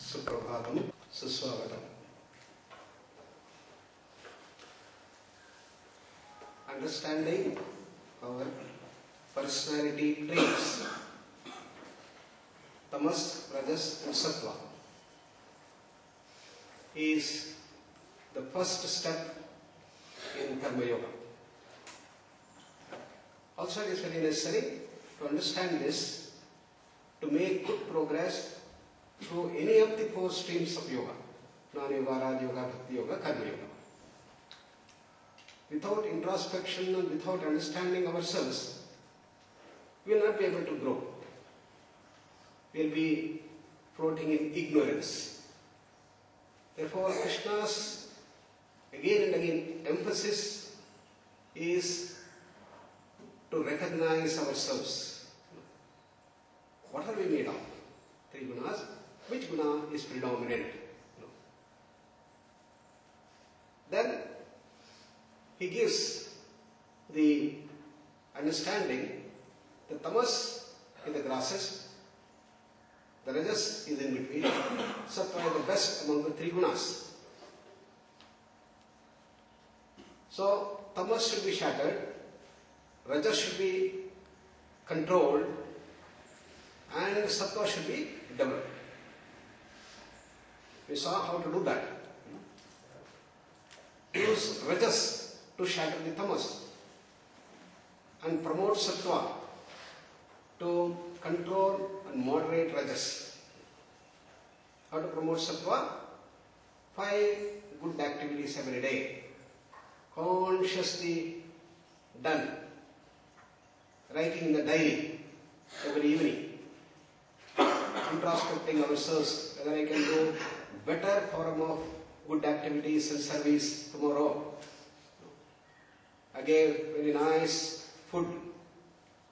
Suprabhatam, Suswagatam. Understanding our personality traits, Tamas, Rajas and Sattva, is the first step in Karma Yoga. Also, it is very necessary to understand this to make good progress through any of the four streams of yoga: Jnana Yoga, Raja Yoga, Bhakti Yoga, Karma Yoga. Without introspection and without understanding ourselves, we will not be able to grow. We will be floating in ignorance. Therefore, Krishna's again and again emphasis is to recognize ourselves. What are we made of? Three gunas. Which guna is predominant? Then he gives the understanding: the tamas is the grasses, the rajas is in between, sattva is the best among the three gunas. So tamas should be shattered, rajas should be controlled, and sattva should be developed. We saw how to do that. Use rajas to shatter the tamas and promote sattva to control and moderate rajas. How to promote sattva? 5 good activities every day, consciously done. Writing in the diary every evening, introspecting ourselves whether I can do better form of good activities and service tomorrow. I gave very nice food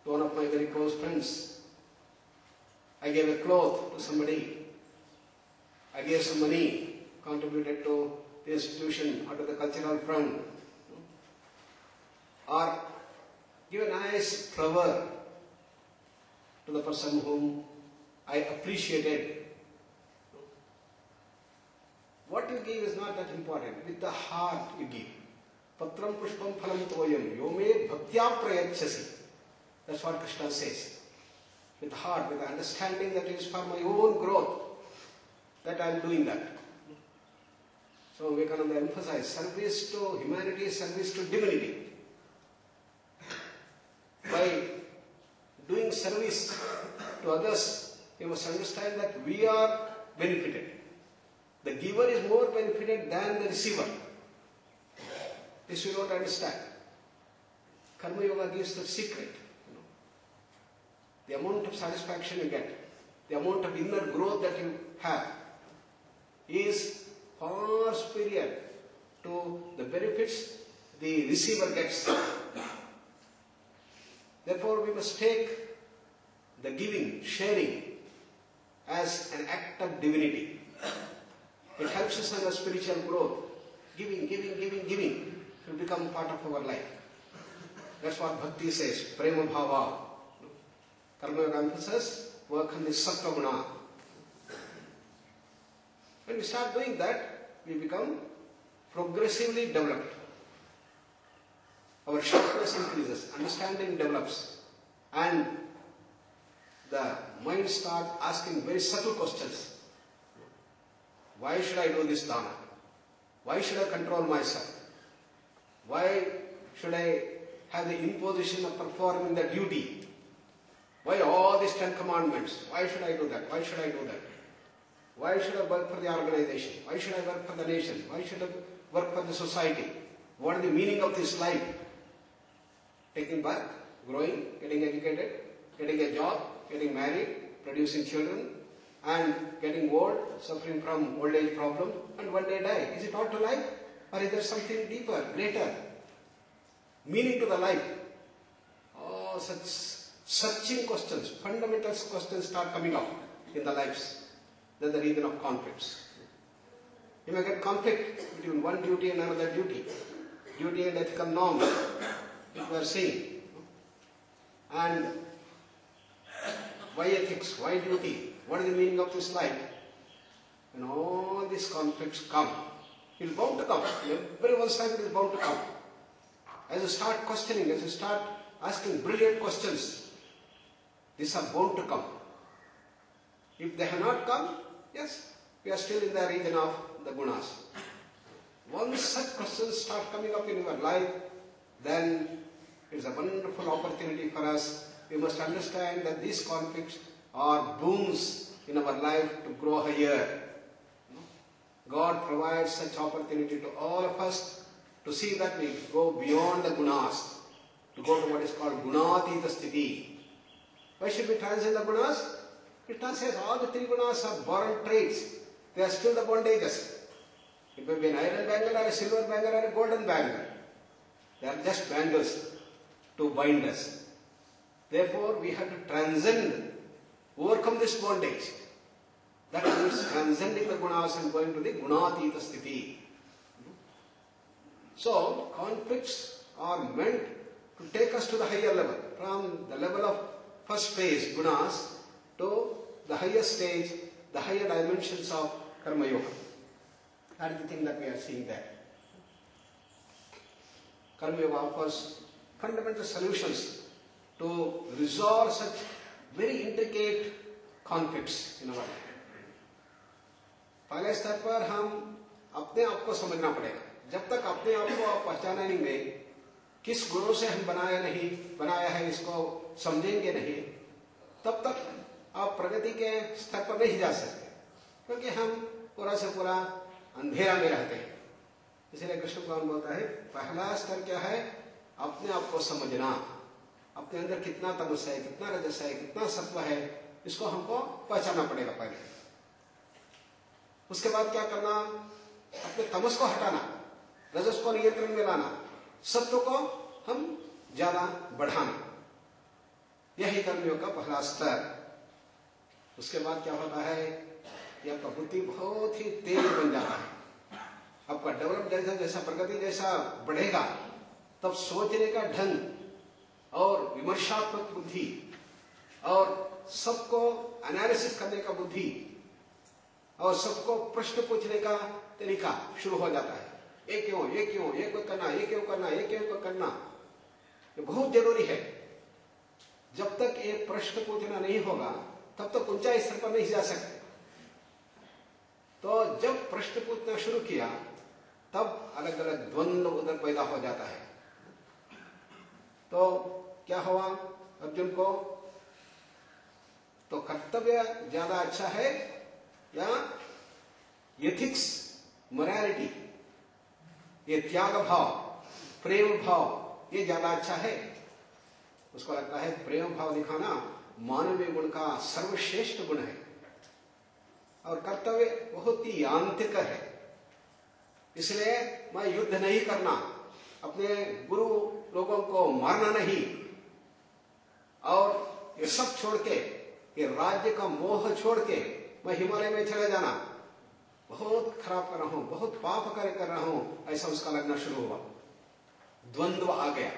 to one of my very close friends. I gave a cloth to somebody. I gave some money, contributed to the institution or to the cultural front. Or give a nice flower to the person whom I appreciated. What you give is not that important. With the heart you give. Patram pushpam phalam toyam yome bhaktya prayachasi. That's what Krishna says. With the heart, with the understanding that it is for my own growth that I am doing that. So Vivekananda emphasized service to humanity, service to divinity. By doing service to others, you must understand that we are benefited. The giver is more benefited than the receiver. This we don't understand. Karma Yoga gives the secret. The amount of satisfaction you get, the amount of inner growth that you have is far superior to the benefits the receiver gets. Therefore, we must take the giving, sharing as an act of divinity. It helps us in our spiritual growth. Giving will become part of our life. That's what Bhakti says, Prema Bhava. Karma Yoga emphasis, work on the Sattva Guna. When we start doing that, we become progressively developed. Our sharpness increases, understanding develops, and the mind starts asking very subtle questions. Why should I do this dana? Why should I control myself? Why should I have the imposition of performing the duty? Why all these 10 commandments? Why should I do that? Why should I do that? Why should I work for the organization? Why should I work for the nation? Why should I work for the society? What is the meaning of this life? Taking birth, growing, getting educated, getting a job, getting married, producing children, and getting old, suffering from old age problem, and one day die. Is it all to life? Or is there something deeper, greater? Meaning to the life? Oh, such searching questions, fundamental questions start coming up in the lives. That's the reason of conflicts. You may get conflict between one duty and another duty. Duty and ethical norms, which we are seeing. And why ethics? Why duty? What is the meaning of this life? these conflicts come? It is bound to come. Everyone's life it is bound to come. As you start questioning, as you start asking brilliant questions, these are bound to come. If they have not come, yes, we are still in the region of the gunas. Once such questions start coming up in your life, then it is a wonderful opportunity for us. We must understand that these conflicts are booms in our life to grow higher. God provides such opportunity to all of us to see that we go beyond the gunas, to go to what is called gunatita sthiti. Why should we transcend the gunas? Krishna says all the three gunas are born traits. They are still the bondages. It may be an iron bangle or a silver bangle or a golden bangle. They are just bangles to bind us. Therefore, we have to transcend, overcome this bondage. That means transcending the gunas and going to the gunatita sthiti. So, conflicts are meant to take us to the higher level, from the level of first phase, gunas, to the higher stage, the higher dimensions of karma yoga. That is the thing that we are seeing there. Karma yoga offers fundamental solutions to resolve such very intricate conflicts in our life. पहले स्तर पर हम अपने आप को समझना पड़ेगा. जब तक अपने आप को आप पहचानेंगे, किस गुणों से हम बनाया है इसको समझेंगे नहीं, तब तक आप प्रगति के स्तर पर नहीं जा सकते, क्योंकि हम पूरा से पूरा अंधेरा में रहते हैं. इसलिए कृष्ण भगवान बोलता है, पहला स्तर क्या है? अपने आप को समझना. अपने अंदर कितना तमस है, कितना रजस है, कितना सत्व है, इसको हमको पहचानना पड़ेगा पहले. उसके बाद क्या करना? अपने तमस को हटाना, रजस को नियंत्रण में लाना, सत्व को हम ज्यादा बढ़ाना. यही कर्मयोग का पहला स्तर. उसके बाद क्या होता है कि आपका बुद्धि बहुत ही तेज बन जाता है. आपका डेवलप जैसा जैसा प्रगति जैसा बढ़ेगा, तब सोचने का ढंग और विमर्शात्मक बुद्धि और सबको एनालिसिस करने का बुद्धि और सबको प्रश्न पूछने का तरीका शुरू हो जाता है. ये क्यों, ये क्यों, ये क्यों करना, ये क्यों करना, ये क्यों करना. ये बहुत जरूरी है. जब तक ये प्रश्न पूछना नहीं होगा, तब तक ऊंचाई स्तर पर नहीं जा सकते. तो जब प्रश्न पूछना शुरू किया, तब अलग अलग द्वंद्व उधर पैदा हो जाता है. तो क्या हुआ अर्जुन को? तो कर्तव्य ज्यादा अच्छा है या एथिक्स, मोरालिटी, ये त्याग भाव, प्रेम भाव, ये ज्यादा अच्छा है? उसको लगता है प्रेम भाव दिखाना मानवीय गुण का सर्वश्रेष्ठ गुण है और कर्तव्य बहुत ही यांत्रिक है. इसलिए मैं युद्ध नहीं करना, अपने गुरु लोगों को मारना नहीं, और ये सब छोड़ के, ये राज्य का मोह छोड़ के मैं हिमालय में चले जाना, बहुत खराब कर रहा हूं, बहुत पाप कार्य कर रहा हूं, ऐसा उसका लगना शुरू हुआ. द्वंद्व आ गया.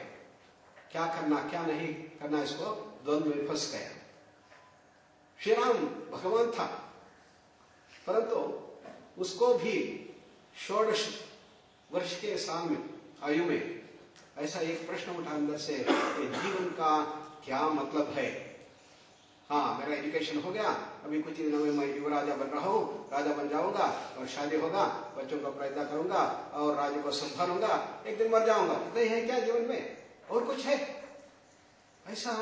क्या करना क्या नहीं करना, इसको द्वंद्व में फंस गया. श्री राम भगवान था, परंतु उसको भी 16 वर्ष के साल में आयु में ऐसा एक प्रश्न उठा अंदर से, जीवन का क्या मतलब है. हाँ, मेरा एजुकेशन हो गया, अभी कुछ दिनों में मैं युवराजा बन रहा हूँ, राजा बन जाऊंगा और शादी होगा, बच्चों का पैदा करूंगा और राज्य को संभालूंगा, एक दिन मर जाऊंगा. नहीं है क्या जीवन में और कुछ है? ऐसा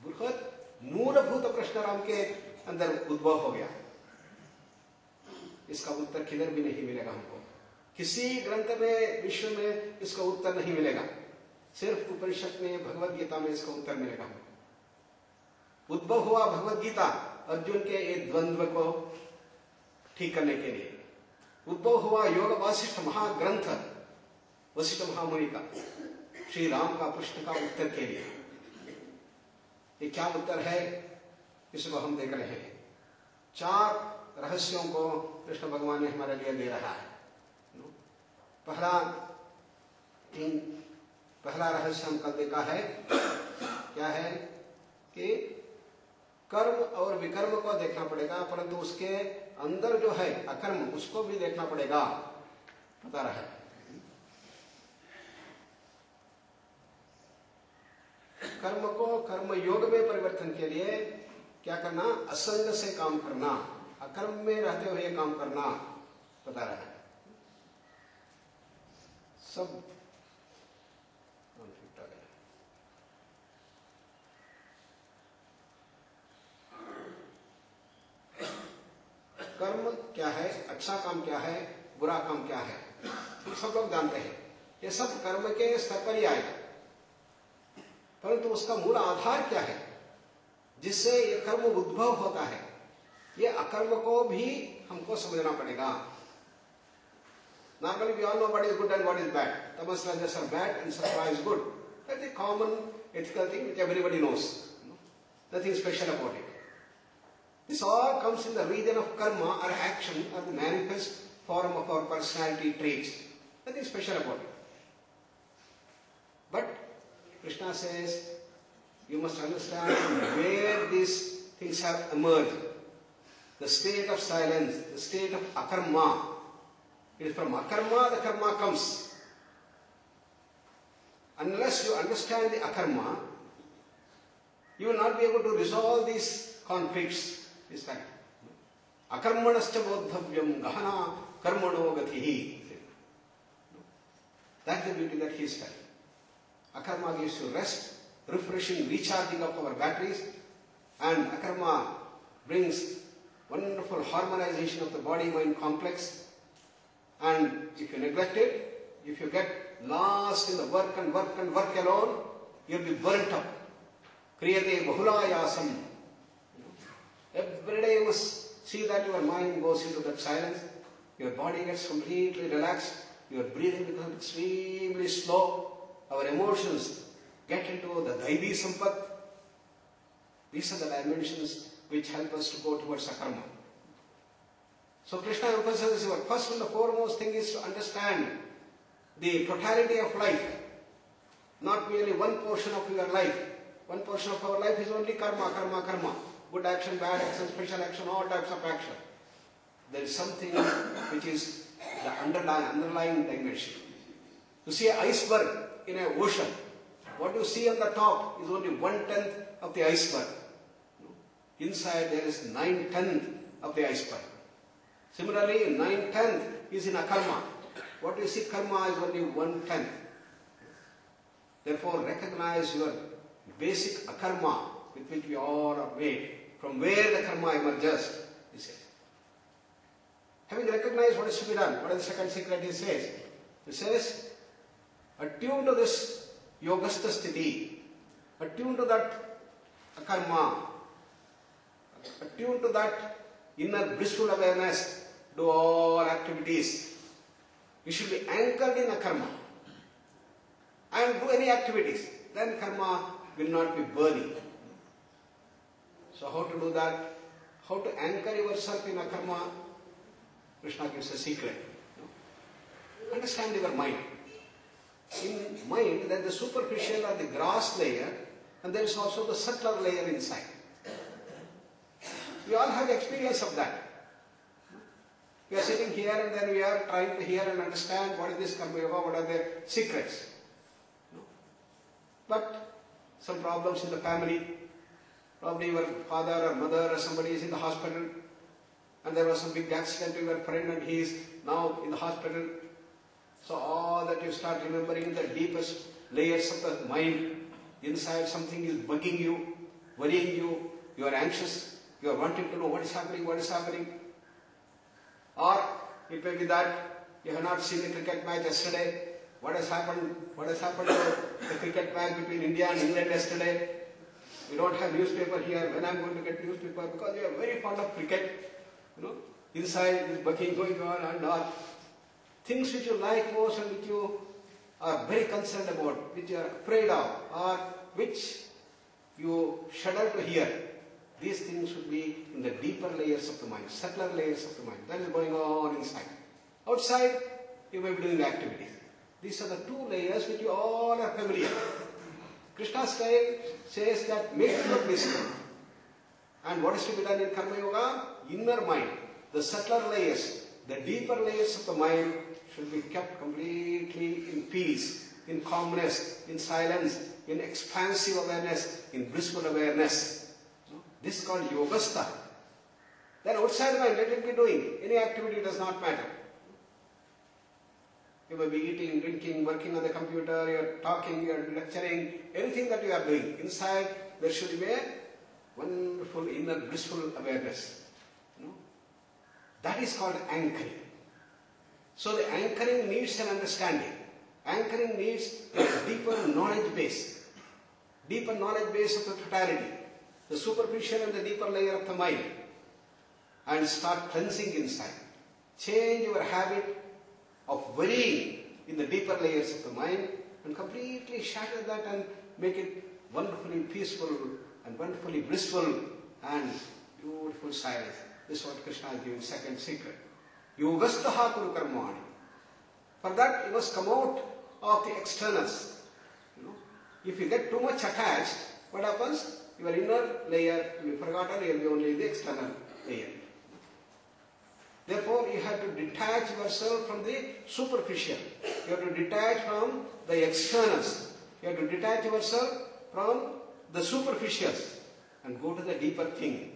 बृहत मूलभूत प्रश्न राम के अंदर उद्भव हो गया. इसका उत्तर किधर भी नहीं मिलेगा हमको, किसी ग्रंथ में विश्व में इसका उत्तर नहीं मिलेगा. सिर्फ उपनिषद में, भगवद गीता में इसका उत्तर मिलेगा हमको. उद्भव हुआ भगवद गीता अर्जुन के एक द्वंद्व को ठीक करने के लिए. उद्भव हुआ योग वासिष्ठ महाग्रंथ वशिष्ठ महामुनि का श्री राम का प्रश्न का उत्तर के लिए. ये क्या उत्तर है, इसको हम देख रहे हैं. 4 रहस्यों को कृष्ण भगवान ने हमारे लिए दे रहा है. पहला रहस्य हम कल देखा है. क्या है कि कर्म और विकर्म को देखना पड़ेगा, परंतु उसके अंदर जो है अकर्म, उसको भी देखना पड़ेगा, बता रहा है। कर्म को कर्म योग में परिवर्तन के लिए क्या करना? असंग से काम करना, अकर्म में रहते हुए काम करना, बता रहा है। सब कर्म क्या है, अच्छा काम क्या है, बुरा काम क्या है, सब लोग जानते हैं। ये सब कर्म के स्तर पर ही आएगा, परंतु उसका मूल आधार क्या है जिससे ये कर्म उद्भव होता है, ये अकर्म को भी हमको समझना पड़ेगा। Normally we all know what is good and what is bad. Tamas rajas are bad and sattva is good. That's a common ethical thing which everybody knows. Nothing special about it. This all comes in the region of karma or action or the manifest form of our personality traits. Nothing special about it. But Krishna says, you must understand where these things have emerged. The state of silence, the state of akarma. It is from akarma the karma comes. Unless you understand the akarma, you will not be able to resolve these conflicts. This fact. Akarmanascha bodhavyam gahana karmano gatihi. That's the beauty that he is telling. Akarma gives you rest, refreshing, recharging of our batteries, and akarma brings wonderful harmonization of the body-mind complex. And if you neglect it, if you get lost in the work and work and work alone, you'll be burnt up. Kriyate bahulayasam. Every day you must see that your mind goes into that silence, your body gets completely relaxed, your breathing becomes extremely slow, our emotions get into the Daivi Sampat. These are the dimensions which help us to go towards akarma. So Krishna emphasizes your first and the foremost thing is to understand the totality of life, not merely one portion of your life. One portion of our life is only karma, karma, karma. Good action, bad action, special action, all types of action. There is something which is the underlying dimension. You see an iceberg in an ocean. What you see on the top is only 1/10 of the iceberg. Inside there is 9/10 of the iceberg. Similarly, 9/10 is in akarma. What you see karma is only 1/10. Therefore, recognize your basic akarma with which we all are made. From where the karma emerges, he says. Having recognized what is to be done, what is the second secret he says? He says, attune to this yogastha sthiti, attune to that akarma, attune to that inner blissful awareness, do all activities. You should be anchored in akarma and do any activities. Then karma will not be burning. So how to do that? How to anchor yourself in akarma? Krishna gives a secret. Understand your mind. In mind, there is the superficial or the gross layer, and there is also the subtler layer inside. We all have experience of that. We are sitting here and then we are trying to hear and understand what is this karma yoga, what are the secrets. But some problems in the family, probably your father or mother or somebody is in the hospital, and there was some big accident with your friend and he is now in the hospital. So all that you start remembering in the deepest layers of the mind, inside something is bugging you, worrying you, you are anxious, you are wanting to know what is happening, what is happening. Or it may be that you have not seen the cricket match yesterday. What has happened to the cricket match between India and England yesterday? We don't have newspaper here. When I'm going to get newspaper? Because we are very fond of cricket. Inside this bugging going on and all. Things which you like most and which you are very concerned about, which you are afraid of, or which you shudder to hear. These things should be in the deeper layers of the mind, subtler layers of the mind. That is going on inside. Outside, you may be doing activities. These are the two layers which you all are familiar. Krishna says that make your wisdom. And what is to be done in Karma Yoga? Inner mind. the subtler layers, the deeper layers of the mind should be kept completely in peace, in calmness, in silence, in expansive awareness, in blissful awareness. This is called yogastha. Then outside mind, let it be doing. Any activity does not matter. You may be eating, drinking, working on the computer, you are talking, you are lecturing, anything that you are doing. Inside, there should be a wonderful inner blissful awareness. That is called anchoring. So the anchoring needs an understanding. Anchoring needs a deeper knowledge base. Deeper knowledge base of the totality. The superficial and the deeper layer of the mind. And start cleansing inside. Change your habit of worrying in the deeper layers of the mind and completely shatter that and make it wonderfully peaceful and wonderfully blissful and beautiful silence. This is what Krishna is giving second secret. Yogastaha kuru karmani. For that you must come out of the externals. If you get too much attached, what happens? Your inner layer will be forgotten, you will be only the external layer. Therefore, you have to detach yourself from the superficial. You have to detach from the externals. You have to detach yourself from the superficials and go to the deeper thing.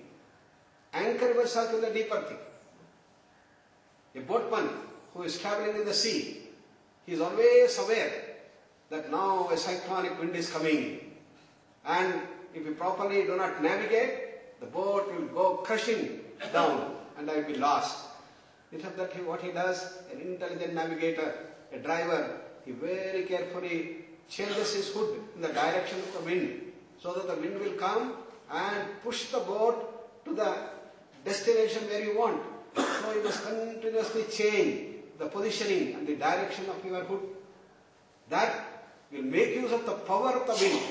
Anchor yourself in the deeper thing. A boatman who is traveling in the sea, he is always aware that now a cyclonic wind is coming. And if you properly do not navigate, the boat will go crushing down and I will be lost. Instead of that, what he does, an intelligent navigator, a driver, he very carefully changes his hood in the direction of the wind so that the wind will come and push the boat to the destination where you want. So you must continuously change the positioning and the direction of your hood. That will make use of the power of the wind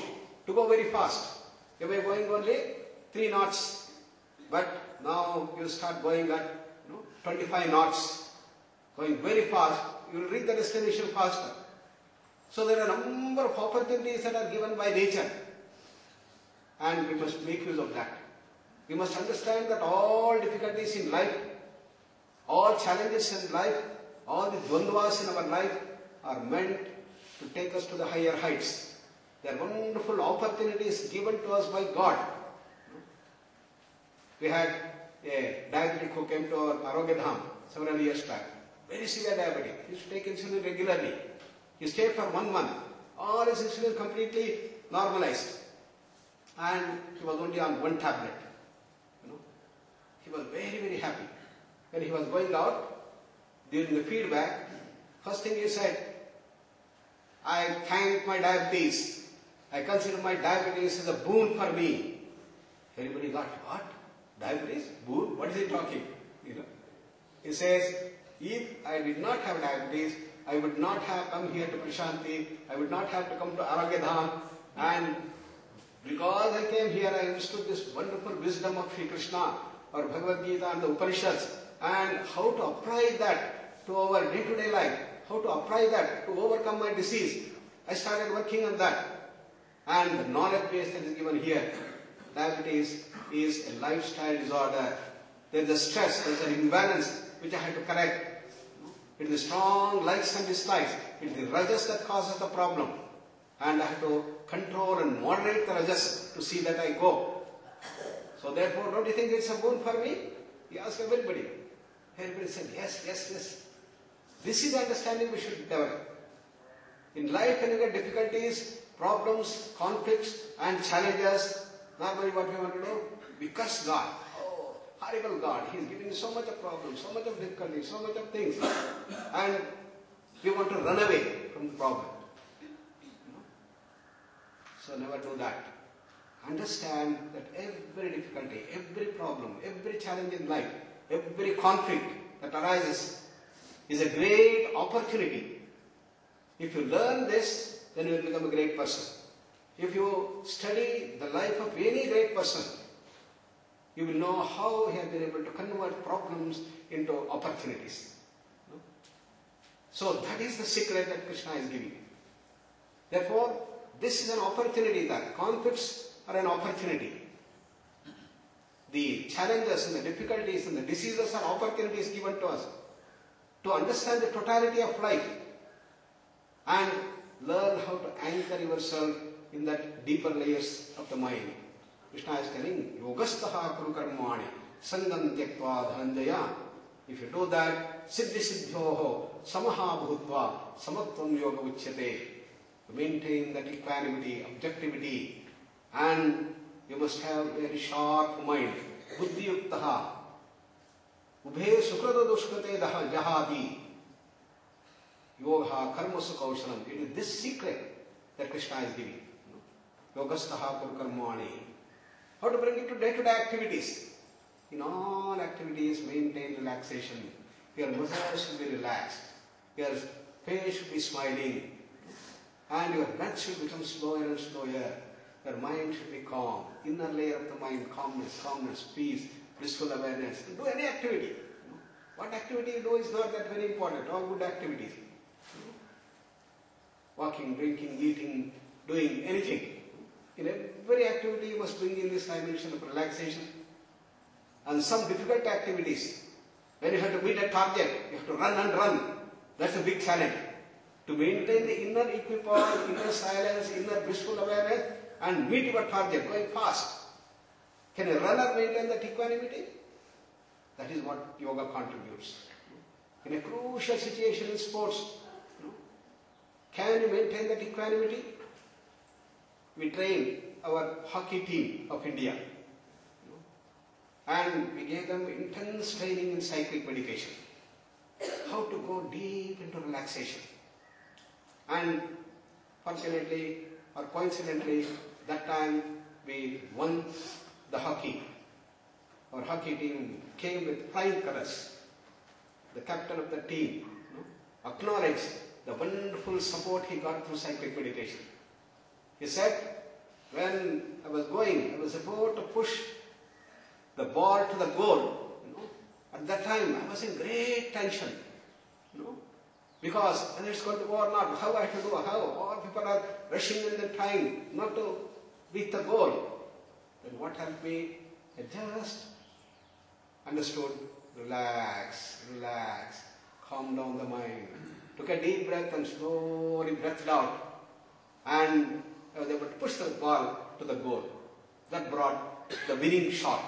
to go very fast. You were going only 3 knots, but now you start going at 25 knots, going very fast, you will reach the destination faster. So there are a number of opportunities that are given by nature and we must make use of that. We must understand that all difficulties in life, all challenges in life, all the dvandvas in our life are meant to take us to the higher heights. They are wonderful opportunities given to us by God. We had a diabetic who came to our Arogyadham several years back. Very severe diabetic. He used to take insulin regularly. He stayed for 1 month. All his insulin completely normalized. And he was only on 1 tablet. He was very, very happy. When he was going out, during the feedback, first thing he said, I thank my diabetes. I consider my diabetes as a boon for me. Everybody got, what? Diabetes? Boon? What is he talking? He says, if I did not have diabetes, I would not have come here to Prashanti, I would not have to come to Arogyadham, and because I came here, I understood this wonderful wisdom of Sri Krishna, or Bhagavad Gita and the Upanishads, and how to apply that to our day-to-day life, how to apply that to overcome my disease. I started working on that. And the knowledge base that is given here, diabetes is a lifestyle disorder. There is a stress, there is an imbalance which I have to correct. It is strong likes and dislikes. It is the rajas that causes the problem. And I have to control and moderate the rajas to see that I go. So therefore, don't you think it's a boon for me? He asked everybody. Everybody said, yes, yes, yes. This is the understanding we should develop. In life, when you get difficulties, problems, conflicts and challenges, normally what we want to do? We curse God. Oh, horrible God. He is giving so much of problems, so much of difficulties, so much of things. And we want to run away from the problem. So never do that. Understand that every difficulty, every problem, every challenge in life, every conflict that arises is a great opportunity. If you learn this, then you will become a great person. If you study the life of any great person, you will know how he has been able to convert problems into opportunities. So that is the secret that Krishna is giving. Therefore, this is an opportunity that conflicts are an opportunity. the challenges and the difficulties and the diseases and opportunities given to us, to understand the totality of life and learn how to anchor yourself in that deeper layers of the mind. Krishna is telling, yogastaha kuru karmani sangam tyaktva dhananjaya. If you do that, siddhi siddhyoho samaha bhutva samatvam yoga uchyate. You maintain that equanimity, objectivity, and you must have a very sharp mind. Buddhi yuktaha ubhe sukrata dushkate jahati yoga karma sukhaushanam. It is this secret that Krishna is giving. Yogastaha kuru karmani. How to bring it to day-to-day activities. In all activities, maintain relaxation. Your muscles should be relaxed. Your face should be smiling. And your breath should become slower and slower. Your mind should be calm. Inner layer of the mind, calmness, peace, blissful awareness. Do any activity. What activity you do is not that very important. All good activities. Walking, drinking, eating, doing anything. In every activity you must bring in this dimension of relaxation. And some difficult activities, when you have to meet a target, you have to run and run. That's a big challenge. To maintain the inner equipoise, inner silence, inner blissful awareness, and meet your target going fast. Can a runner maintain that equanimity? That is what yoga contributes. In a crucial situation in sports, can you maintain that equanimity? We train our hockey team of India. And we gave them intense training in cyclic meditation. How to go deep into relaxation. And fortunately or coincidentally, that time we won the hockey. Our hockey team came with flying colors. The captain of the team acknowledged the wonderful support he got through cyclic meditation. He said, when I was about to push the ball to the goal. At that time, I was in great tension. Because whether it's going to go or not, how I have to do, how all people are rushing in and trying not to reach the goal. Then what helped me? I just understood, relax, calm down the mind. Took a deep breath and slowly breathed out. And I was able to push the ball to the goal. That brought the winning shot.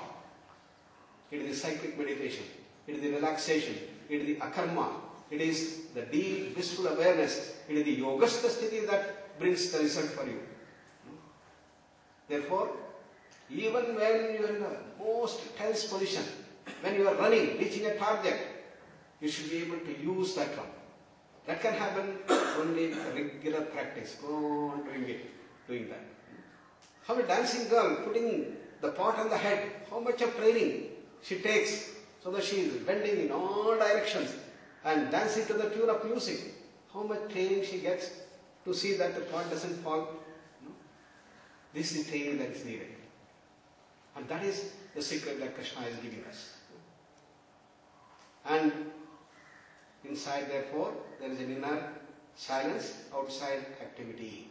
It is the cyclic meditation. It is the relaxation. It is the akarma. It is the deep, blissful awareness. It is the yogastha sthiti that brings the result for you. Therefore, even when you are in the most tense position, when you are running, reaching a target, you should be able to use that one. That can happen only with regular practice. Go on doing that. How a dancing girl putting the pot on the head, how much of training she takes so that she is bending in all directions and dancing to the tune of music. How much training she gets to see that the pot doesn't fall. This is the training that is needed. And that is the secret that Krishna is giving us. And inside, therefore, there is an inner silence, outside activity.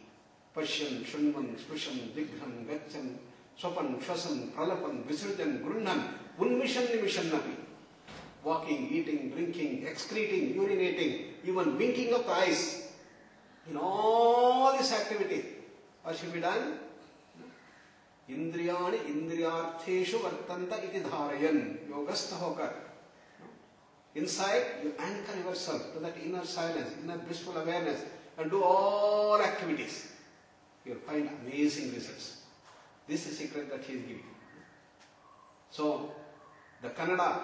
Pashyan, Shunvan, Sprishan, Digham, Gachan, Sopan, Shwasan, Pralapan, Visrujan, Grunhan, Unmishan, Nimishannapi. Walking, eating, drinking, excreting, urinating, even winking of the eyes. In all these activities, what should be done? Indriyani indriyartheshu vartanta iti dharayan. Yogastha hokar. Inside, you anchor yourself to that inner silence, inner blissful awareness, and do all activities. You will find amazing results. This is the secret that he is giving. So, the Kannada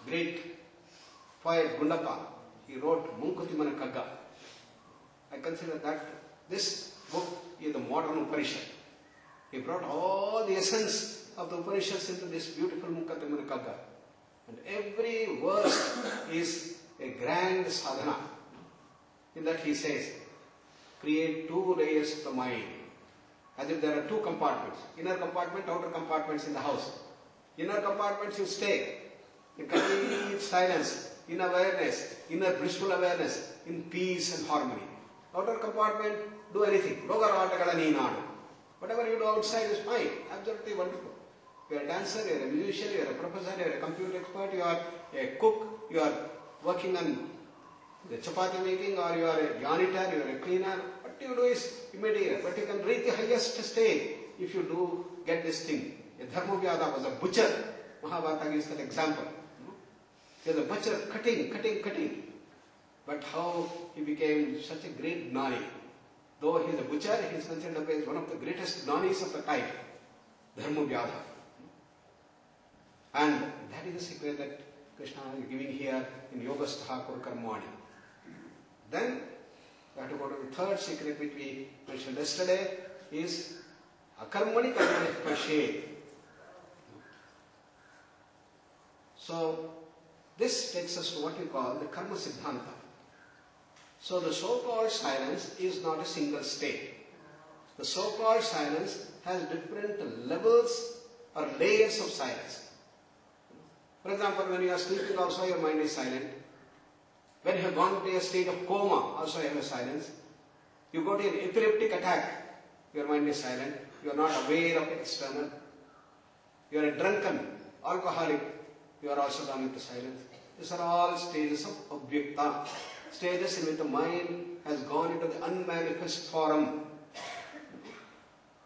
great poet Gundappa, he wrote Munkutimana Kagga. I consider that this book is the modern Upanishad. He brought all the essence of the Upanishads into this beautiful Munkutimana Kagga. And every verse is a grand sadhana. In that he says, create 2 layers of the mind. As if there are 2 compartments. Inner compartment, outer compartments in the house. Inner compartments you stay in complete silence, in awareness, inner blissful awareness, in peace and harmony. Outer compartment, do anything. Whatever you do outside is fine, absolutely wonderful. You are a dancer, you are a musician, you are a professor, you are a computer expert, you are a cook, you are working on the chapati making, or you are a janitor, you are a cleaner. What you do is immediate, but you can reach the highest stage if you do get this thing. Dharmavyada was a butcher. Mahabharata gives an example. He was a butcher, cutting. But how he became such a great gnani. Though he is a butcher, he is considered as one of the greatest gnanis of the time. Dharmavyada. And that is the secret that Krishna is giving here in Yogastha Karmani. Then we have to go to the third secret which we mentioned yesterday is Akarmani Karmani Pashe. So this takes us to what we call the Karma Siddhanta. So the so-called silence is not a single state. The so-called silence has different levels or layers of silence. For example, when you are sleeping also your mind is silent. When you have gone to a state of coma, also you have a silence. You go to an epileptic attack, your mind is silent. You are not aware of the external. You are a drunken, alcoholic, you are also gone into silence. These are all stages of Abhyakta. Stages in which the mind has gone into the unmanifest form.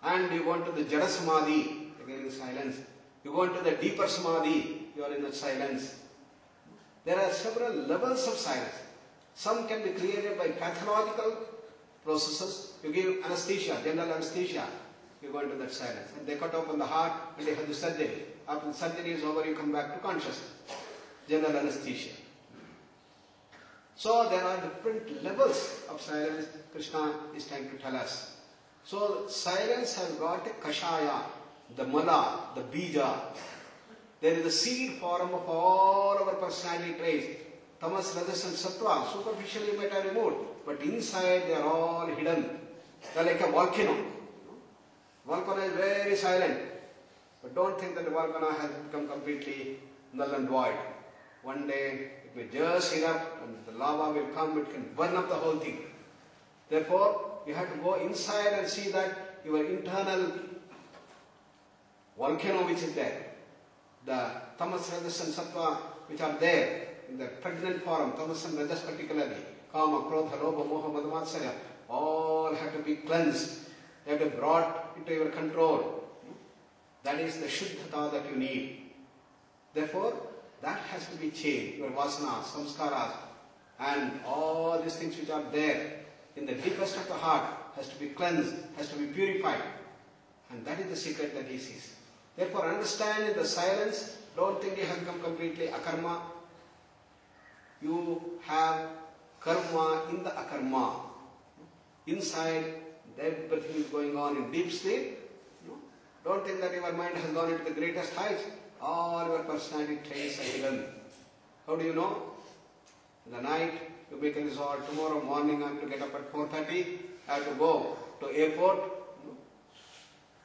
And you go into the Jada Samadhi, again in silence. You go into the deeper Samadhi, you are in the silence. There are several levels of silence. Some can be created by pathological processes. You give anesthesia, general anesthesia, you go into that silence. And they cut open the heart and they have the surgery. After the surgery is over, you come back to consciousness. General anesthesia. So there are different levels of silence Krishna is trying to tell us. So silence has got a kashaya, the mala, the bija. There is the seed form of all our personality traits. Tamas, rajas and sattva. Superficially you might have removed, but inside they are all hidden. They are like a volcano. Volcano is very silent. But don't think that the volcano has become completely null and void. One day it may just heat up and the lava will come, it can burn up the whole thing. Therefore, you have to go inside and see that your internal volcano which is there, the tamas, rajas and sattva which are there in the pregnant form, tamas and rajas particularly, kama, krodha, lobha, moha, mada, matsarya, all have to be cleansed. They have to be brought into your control. That is the shuddhata that you need. Therefore, that has to be changed. Your vasanas, samskaras, and all these things which are there in the deepest of the heart has to be cleansed, has to be purified. And that is the secret that he sees. Therefore, understand in the silence, don't think you have become completely akarma. You have karma in the akarma. Inside, everything is going on in deep sleep. Don't think that your mind has gone into the greatest heights. All your personality traits are hidden. How do you know? In the night, you make a resolve. Tomorrow morning, I have to get up at 4:30. I have to go to airport.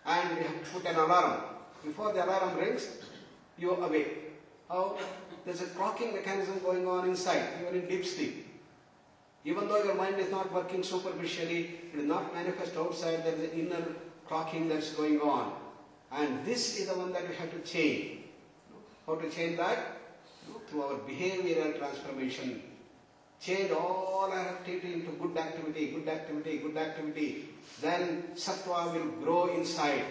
And you have to put an alarm. Before the alarm rings, you are awake. How? There's a clocking mechanism going on inside. You are in deep sleep. Even though your mind is not working superficially, it is not manifest outside, there is an inner clocking that's going on. And this is the one that we have to change. How to change that? Through our behavioral transformation. Change all our activity into good activity, good activity, good activity. Then sattva will grow inside.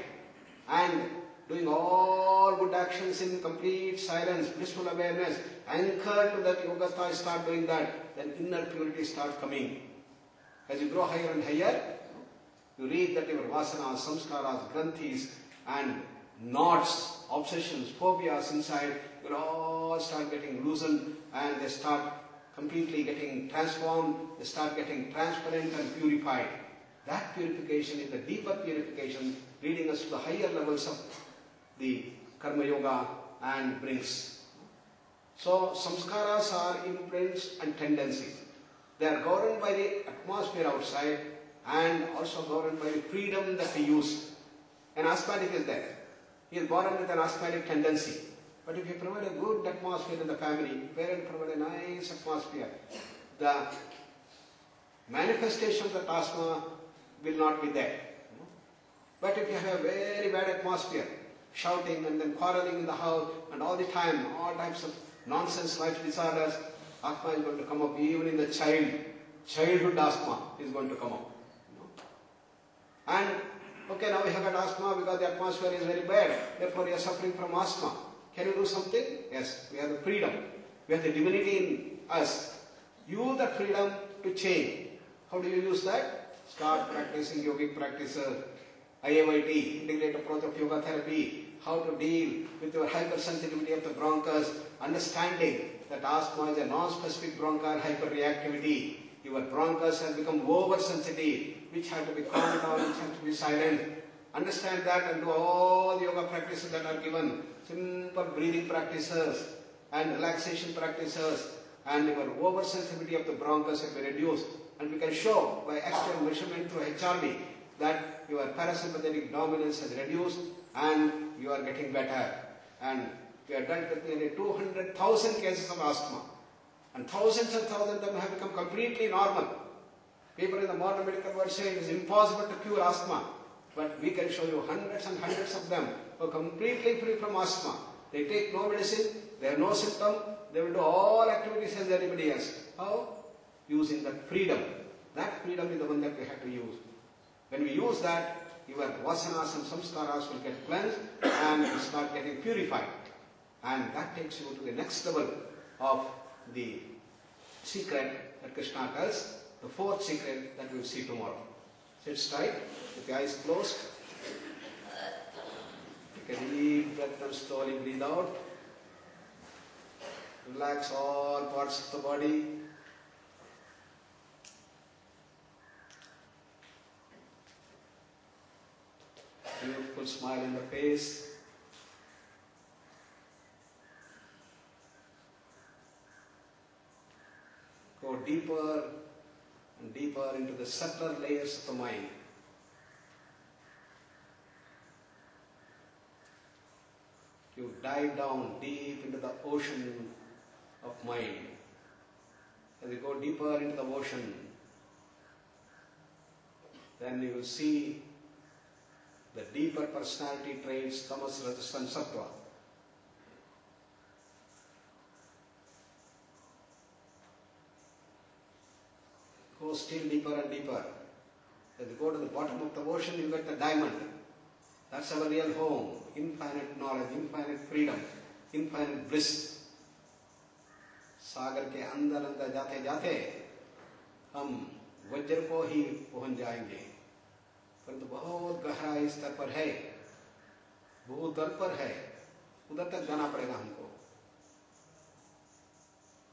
And doing all good actions in complete silence, blissful awareness, anchored to that yogasthha, start doing that, then inner purity starts coming. As you grow higher and higher, you read that your vasanas, samskaras, granthis, and knots, obsessions, phobias inside will all start getting loosened and they start completely getting transformed, they start getting transparent and purified. That purification is the deeper purification leading us to the higher levels of the Karma Yoga and brings. So samskaras are imprints and tendencies. They are governed by the atmosphere outside and also governed by the freedom that we use. An asthmatic is there. He is born with an asthmatic tendency. But if you provide a good atmosphere in the family, parents provide a nice atmosphere, the manifestation of the asthma will not be there. But if you have a very bad atmosphere, shouting and then quarreling in the house and all the time, all types of nonsense life disorders, asthma is going to come up. Even in the childhood asthma is going to come up. And okay, now we have got asthma because the atmosphere is very bad. Therefore, we are suffering from asthma. Can you do something? Yes, we have the freedom. We have the divinity in us. Use that freedom to change. How do you use that? Start practicing yogic practices. IAYT, Integrated Approach of Yoga Therapy. How to deal with your hypersensitivity of the bronchus. Understanding that asthma is a non-specific bronchial hyperreactivity. Your bronchus has become oversensitive, which have to be calmed down, which have to be silent. Understand that and do all the yoga practices that are given. Simple breathing practices and relaxation practices, and your oversensitivity of the bronchus will be reduced. And we can show by actual measurement through HRV that your parasympathetic dominance has reduced and you are getting better. And we have dealt with nearly 200,000 cases of asthma. And thousands and thousands of them have become completely normal. People in the modern medical world say it is impossible to cure asthma. But we can show you hundreds and hundreds of them who are completely free from asthma. They take no medicine, they have no symptom, they will do all activities as anybody else. How? Using that freedom. That freedom is the one that we have to use. When we use that, your vasanas and samskaras will get cleansed and you start getting purified. And that takes you to the next level of the secret that Krishna tells, the fourth secret that we will see tomorrow. Sit straight with the eyes closed. Take a deep breath and slowly breathe out. Relax all parts of the body. Beautiful smile in the face. Go deeper and deeper into the subtler layers of the mind. You dive down deep into the ocean of mind. As you go deeper into the ocean, then you will see the deeper personality traits, tamas, rajas and sattva. Go still deeper and deeper. As you go to the bottom of the ocean, you get the diamond. That's our real home. Infinite knowledge, infinite freedom, infinite bliss. सागर के अंदर अंदर जाते जाते हम वज्र को ही पहुंच जाएंगे, परंतु बहुत गहराई स्तर पर है, भूतल पर है, उधर तक जाना पड़ेगा हमको।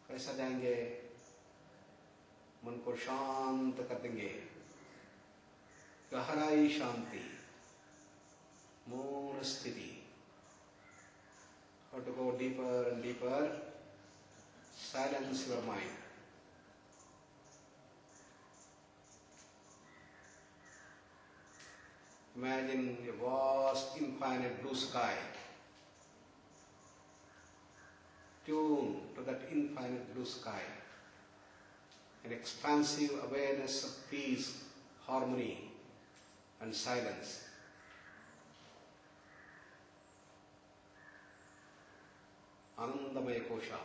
कैसा जाएंगे? मन को शांत कर देंगे, गहराई शांति, मौन स्थिति। How to go deeper and deeper? Silence your mind. Imagine a vast, infinite blue sky. Tune to that infinite blue sky. An expansive awareness of peace, harmony, and silence. Anandamaya Kosha.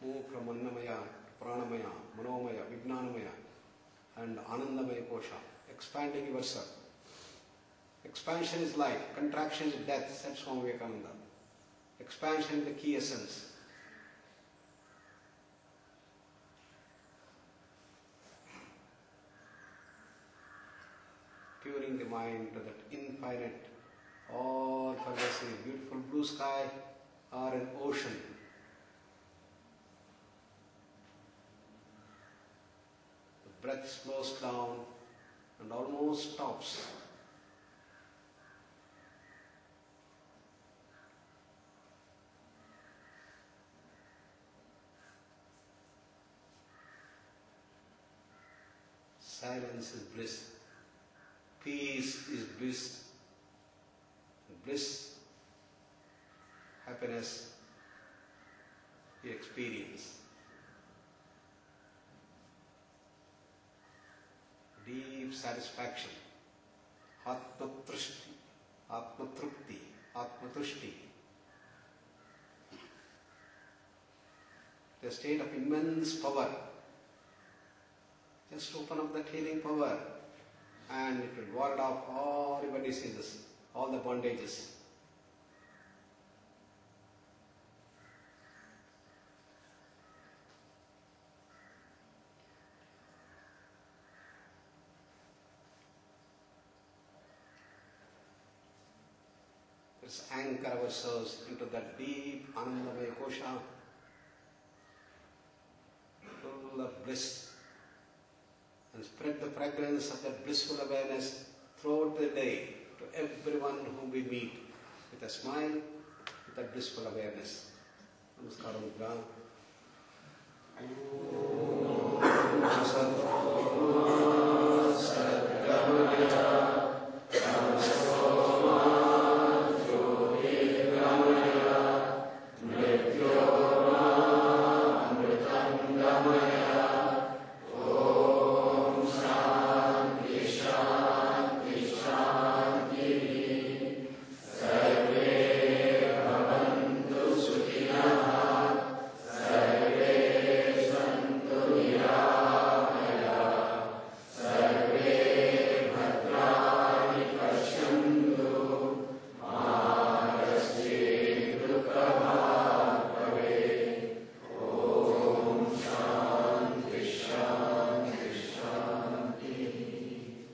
Move from Annamaya, Pranamaya, Manomaya, Vijnanamaya, and Anandamaya Kosha. Expanding yourself. Expansion is life, contraction is death, said Swami Vivekananda. Expansion is the key essence. Tuning the mind to that infinite, all-pervasive, beautiful blue sky or an ocean. The breath slows down and almost stops. Silence is bliss. Peace is bliss. Bliss, happiness, you experience. satisfaction, Atmatrishti, Atmatrupti, Atmatushti. A state of immense power. Just open up that healing power and it will ward off all your diseases, all the bondages. Let's anchor ourselves into that deep Anandamaya Kosha, full of bliss, and spread the fragrance of that blissful awareness throughout the day to everyone whom we meet with a smile, with that blissful awareness. Namaskaram Mudra. Om Sat Guru Sat Guru